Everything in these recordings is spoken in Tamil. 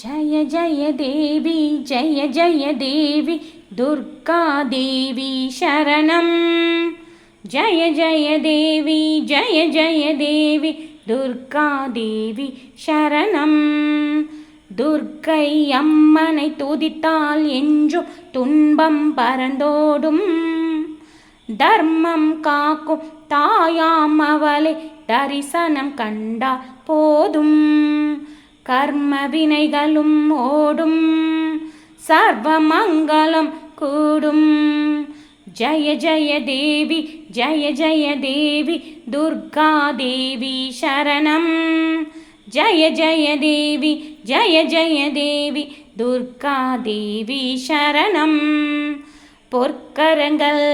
जय जय देवी जय जय देवी दुर्गा देवी शरणं जय जय देवी जय जय देवी दुर्गा देवी शरणं துர்க்கை அம்மனை துதித்தால் என்றும் துன்பம் பறந்தோடும் தர்மம் காக்கும் தாயாம் அவளை தரிசனம் கண்டால் போதும் கர்ம வினைகளும் ஓடும் சர்வமங்கலம் கூடும் ஜய ஜய தேவி ஜய ஜய தேவி துர்கா தேவி சரணம் ஜய ஜய தேவி ஜய ஜய தேவி துர்கா தேவி சரணம் பொற்கரங்கள்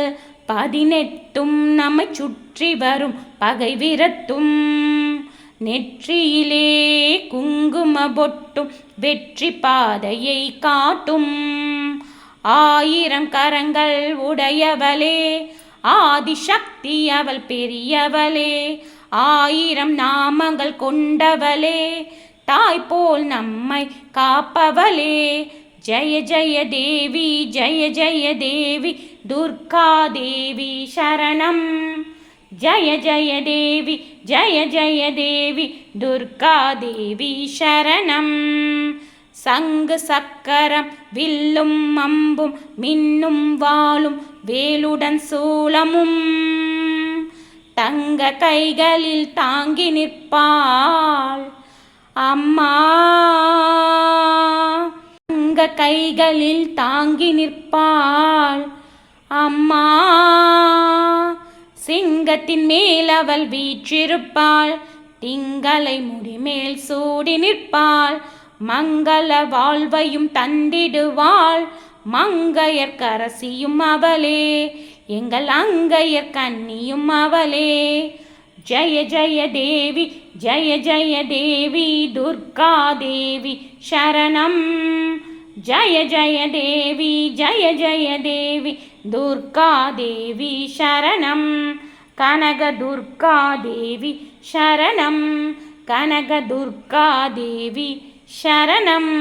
18 நம்மை சுற்றி வரும் பகை விரத்தும் நெற்றியிலே குங்கும பொட்டும் வெற்றி பாதையை காட்டும் 1000 கரங்கள் உடையவளே ஆதிசக்தி அவள் பெரியவளே 1000 நாமங்கள் கொண்டவளே தாய் போல் நம்மை காப்பவளே ஜய ஜய தேவி ஜய ஜய தேவி துர்கா தேவி சரணம் ஜய ஜய தேவி ஜய ஜய தேவி துர்கா தேவி சரணம் சங்கு சக்கரம் வில்லும் அம்பும் மின்னும் வாளும் வேலுடன் சூலமும் தங்க கைகளில் தாங்கி நிற்பாள் அம்மா தங்க கைகளில் தாங்கி நிற்பாள் அம்மா சிங்கத்தின் மேல் அவள் வீற்றிருப்பாள் திங்களை முடிமேல் சூடி நிற்பாள் மங்கள வாழ்வையும் தந்திடுவாள் மங்கையர் கரசியும் அவளே எங்கள் அங்கையர் கன்னியும் அவளே ஜய ஜய தேவி ஜய ஜய தேவி துர்கா தேவி சரணம் ஜய ஜய தேவி ஜய ஜய தேவி துர்கா தேவி சரணம் கனக துர்கா தேவி சரணம் கனக துர்கா தேவி சரணம்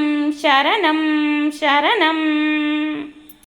சரணம் சரணம்